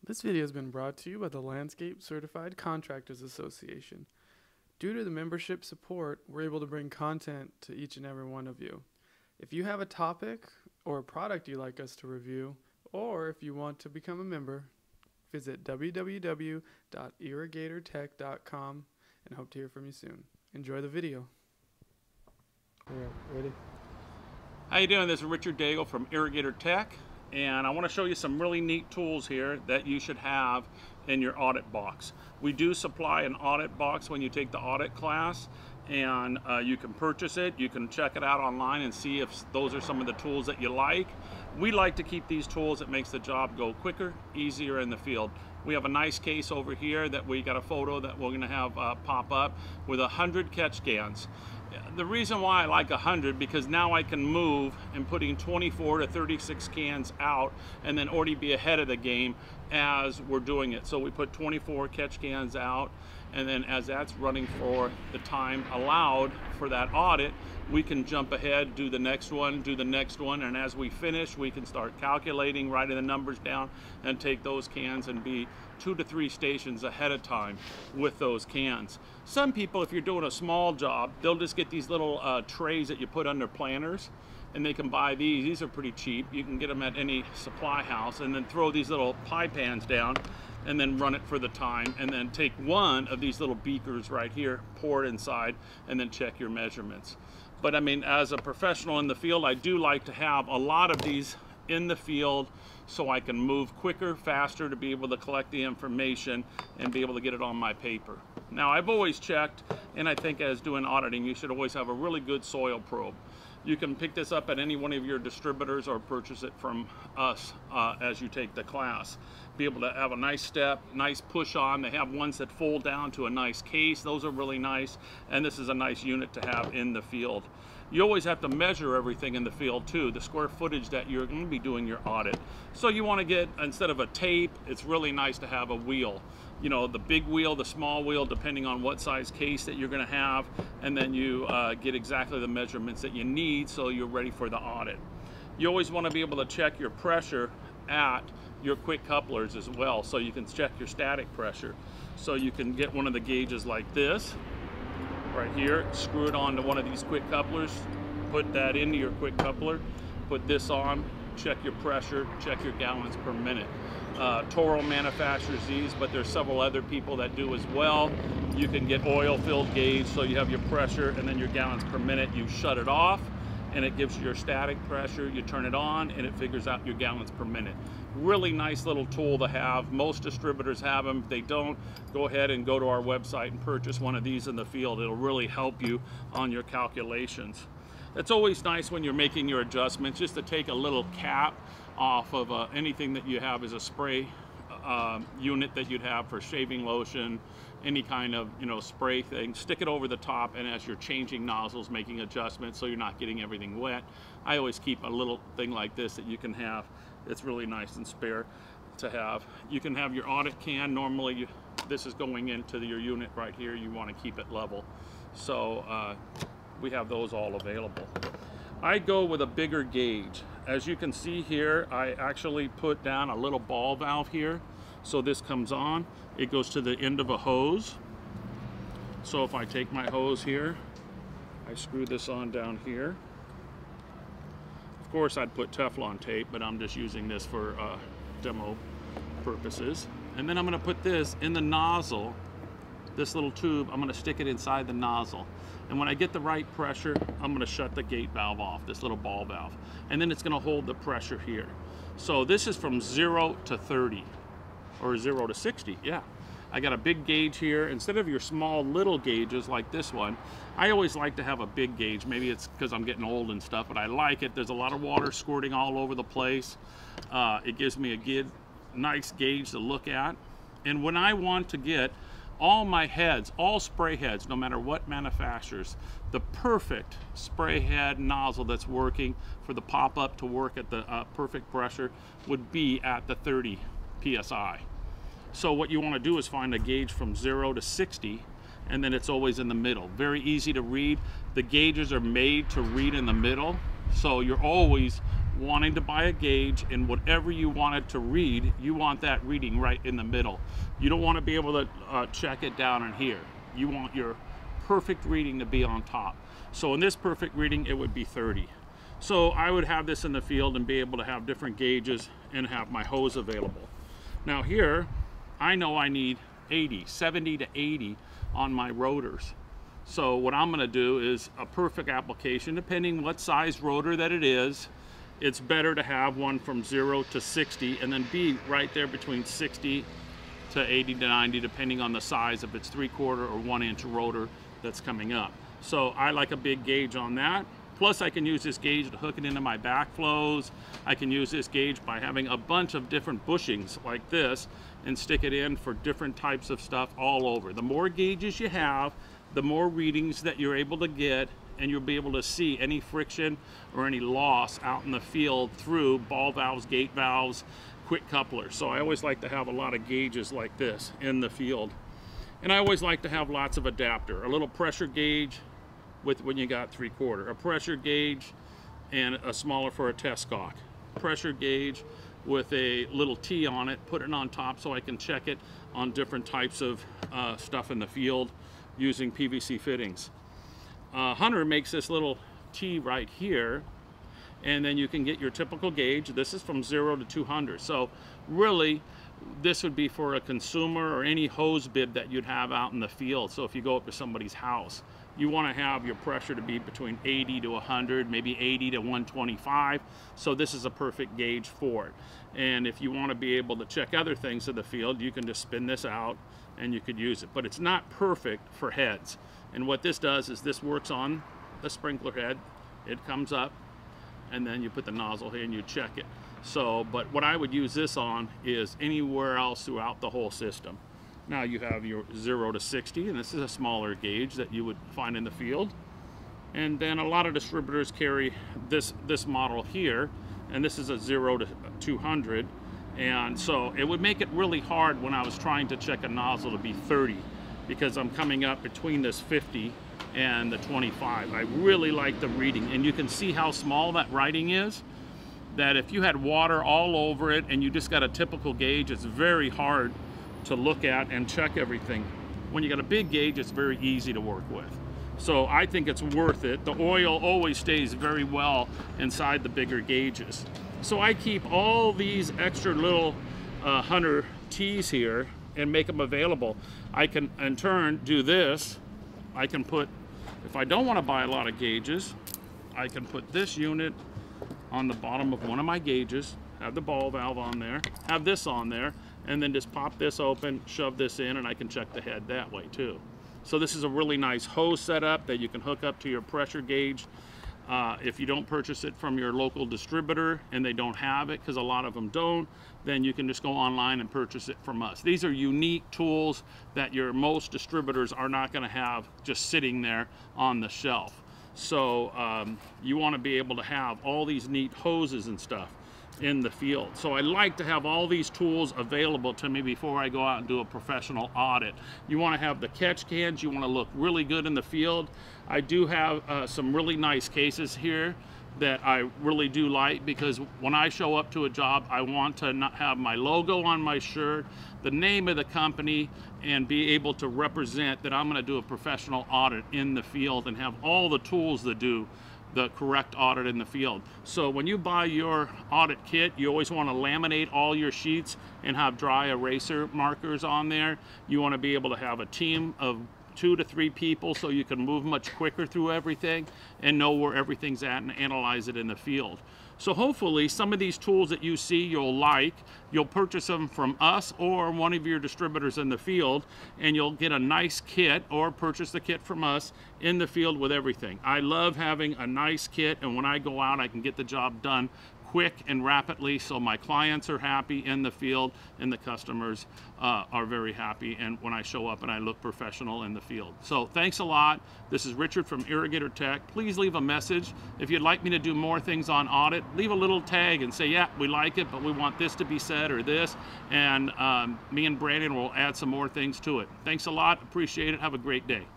This video has been brought to you by the Landscape Certified Contractors Association. Due to the membership support, we're able to bring content to each and every one of you. If you have a topic or a product you'd like us to review, or if you want to become a member, visit www.irrigatortech.com and hope to hear from you soon. Enjoy the video. All right, ready? How you doing? This is Richard Daigle from Irrigator Tech, and I want to show you some really neat tools here that you should have in your audit box. We do supply an audit box when you take the audit class, and you can purchase it. You can check it out online and see if those are some of the tools that you like. We like to keep these tools that makes the job go quicker, easier in the field. We have a nice case over here that we got a photo that we're going to have pop up with 100 catch cans. The reason why I like 100, because now I can move and putting 24 to 36 cans out and then already be ahead of the game as we're doing it. So we put 24 catch cans out, and then as that's running for the time allowed for that audit, we can jump ahead, do the next one, and as we finish, we can start calculating, writing the numbers down, and take those cans and be 2 to 3 stations ahead of time with those cans. Some people, if you're doing a small job, they'll just get these little trays that you put under planters, and they can buy these. These are pretty cheap. You can get them at any supply house, and then throw these little pie pans down and then run it for the time, and then take one of these little beakers right here, pour it inside, and then check your measurements. But I mean, as a professional in the field, I do like to have a lot of these in the field so I can move quicker, faster, to be able to collect the information and be able to get it on my paper. Now, I've always checked, and I think as doing auditing, you should always have a really good soil probe. You can pick this up at any one of your distributors or purchase it from us as you take the class. Be able to have a nice step, nice push on. They have ones that fold down to a nice case. Those are really nice, and this is a nice unit to have in the field. You always have to measure everything in the field too, the square footage that you're going to be doing your audit. So you want to get, instead of a tape, it's really nice to have a wheel. You know, the big wheel, the small wheel, depending on what size case that you're going to have, and then you get exactly the measurements that you need so you're ready for the audit. You always want to be able to check your pressure at your quick couplers as well, so you can check your static pressure. So you can get one of the gauges like this right here, screw it onto one of these quick couplers, put that into your quick coupler, put this on, check your pressure, check your gallons per minute. Toro manufactures these, but there's several other people that do as well. You can get oil-filled gauge, so you have your pressure and then your gallons per minute. You shut it off, and it gives you your static pressure. You turn it on, and it figures out your gallons per minute. Really nice little tool to have. Most distributors have them. If they don't, go ahead and go to our website and purchase one of these in the field. It'll really help you on your calculations. It's always nice when you're making your adjustments just to take a little cap off of anything that you have as a spray unit that you'd have for shaving lotion, any kind of spray thing. Stick it over the top, and as you're changing nozzles, making adjustments so you're not getting everything wet, I always keep a little thing like this that you can have. It's really nice and spare to have. You can have your audit can. Normally this is going into your unit right here. You want to keep it level, so we have those all available. I go with a bigger gauge. As you can see here, I actually put down a little ball valve here. So this comes on, it goes to the end of a hose. So if I take my hose here, I screw this on down here. Of course, I'd put Teflon tape, but I'm just using this for demo purposes. And then I'm going to put this in the nozzle, this little tube. I'm going to stick it inside the nozzle. And when I get the right pressure, I'm going to shut the gate valve off, this little ball valve. And then it's going to hold the pressure here. So this is from 0 to 30, or 0 to 60, yeah. I got a big gauge here. Instead of your small little gauges like this one, I always like to have a big gauge. Maybe it's because I'm getting old and stuff, but I like it. There's a lot of water squirting all over the place. It gives me a good, nice gauge to look at. And when I want to get all my heads, all spray heads, no matter what manufacturers, the perfect spray head nozzle that's working for the pop-up to work at the perfect pressure would be at the 30 psi. So what you want to do is find a gauge from 0 to 60, and then it's always in the middle. Very easy to read. The gauges are made to read in the middle, so you're always wanting to buy a gauge, and whatever you want it to read, you want that reading right in the middle. You don't want to be able to check it down in here. You want your perfect reading to be on top. So in this perfect reading, it would be 30. So I would have this in the field and be able to have different gauges and have my hose available. Now here, I know I need 70 to 80 on my rotors. So what I'm going to do is a perfect application, depending what size rotor that it is. It's better to have one from 0 to 60 and then be right there between 60 to 80 to 90, depending on the size, if it's 3/4 or 1 inch rotor that's coming up. So I like a big gauge on that. Plus I can use this gauge to hook it into my backflows. I can use this gauge by having a bunch of different bushings like this and stick it in for different types of stuff all over. The more gauges you have, the more readings that you're able to get, and you'll be able to see any friction or any loss out in the field through ball valves, gate valves, quick couplers. So I always like to have a lot of gauges like this in the field. And I always like to have lots of adapter, a little pressure gauge with when you got 3/4, a pressure gauge and a smaller for a test cock, pressure gauge with a little T on it, put it on top so I can check it on different types of stuff in the field using PVC fittings. Hunter makes this little T right here, and then you can get your typical gauge. This is from 0 to 200. So really, this would be for a consumer or any hose bib that you'd have out in the field. So if you go up to somebody's house, you want to have your pressure to be between 80 to 100, maybe 80 to 125. So this is a perfect gauge for it. And if you want to be able to check other things in the field, you can just spin this out and you could use it. But it's not perfect for heads. And what this does is this works on the sprinkler head. It comes up, and then you put the nozzle here and you check it. So, but what I would use this on is anywhere else throughout the whole system. Now you have your 0 to 60, and this is a smaller gauge that you would find in the field. And then a lot of distributors carry this model here, and this is a 0 to 200. And so it would make it really hard when I was trying to check a nozzle to be 30, because I'm coming up between this 50 and the 25. I really like the reading, and you can see how small that writing is, that if you had water all over it and you just got a typical gauge, it's very hard to look at and check everything. When you got a big gauge, it's very easy to work with. So I think it's worth it. The oil always stays very well inside the bigger gauges. So I keep all these extra little Hunter T's here and make them available. I can in turn do this. I can put, if I don't want to buy a lot of gauges, I can put this unit on the bottom of one of my gauges, have the ball valve on there, have this on there, and then just pop this open, shove this in, and I can check the head that way too. So this is a really nice hose setup that you can hook up to your pressure gauge. If you don't purchase it from your local distributor and they don't have it, because a lot of them don't, then you can just go online and purchase it from us. These are unique tools that your most distributors are not going to have just sitting there on the shelf. So you want to be able to have all these neat hoses and stuff in the field. So I like to have all these tools available to me before I go out and do a professional audit. You want to have the catch cans. You want to look really good in the field. I do have some really nice cases here that I really do like, because when I show up to a job, I want to not have my logo on my shirt, the name of the company, and be able to represent that I'm going to do a professional audit in the field and have all the tools to do the correct audit in the field. So when you buy your audit kit, you always want to laminate all your sheets and have dry eraser markers on there. You want to be able to have a team of 2 to 3 people so you can move much quicker through everything and know where everything's at and analyze it in the field. So hopefully some of these tools that you see you'll like, you'll purchase them from us or one of your distributors in the field, and you'll get a nice kit or purchase the kit from us in the field with everything. I love having a nice kit, and when I go out I can get the job done quick and rapidly, so my clients are happy in the field and the customers are very happy, and when I show up and I look professional in the field. So thanks a lot. This is Richard from Irrigator Tech. Please leave a message. If you'd like me to do more things on audit, leave a little tag and say, yeah, we like it, but we want this to be said or this, and me and Brandon will add some more things to it. Thanks a lot. Appreciate it. Have a great day.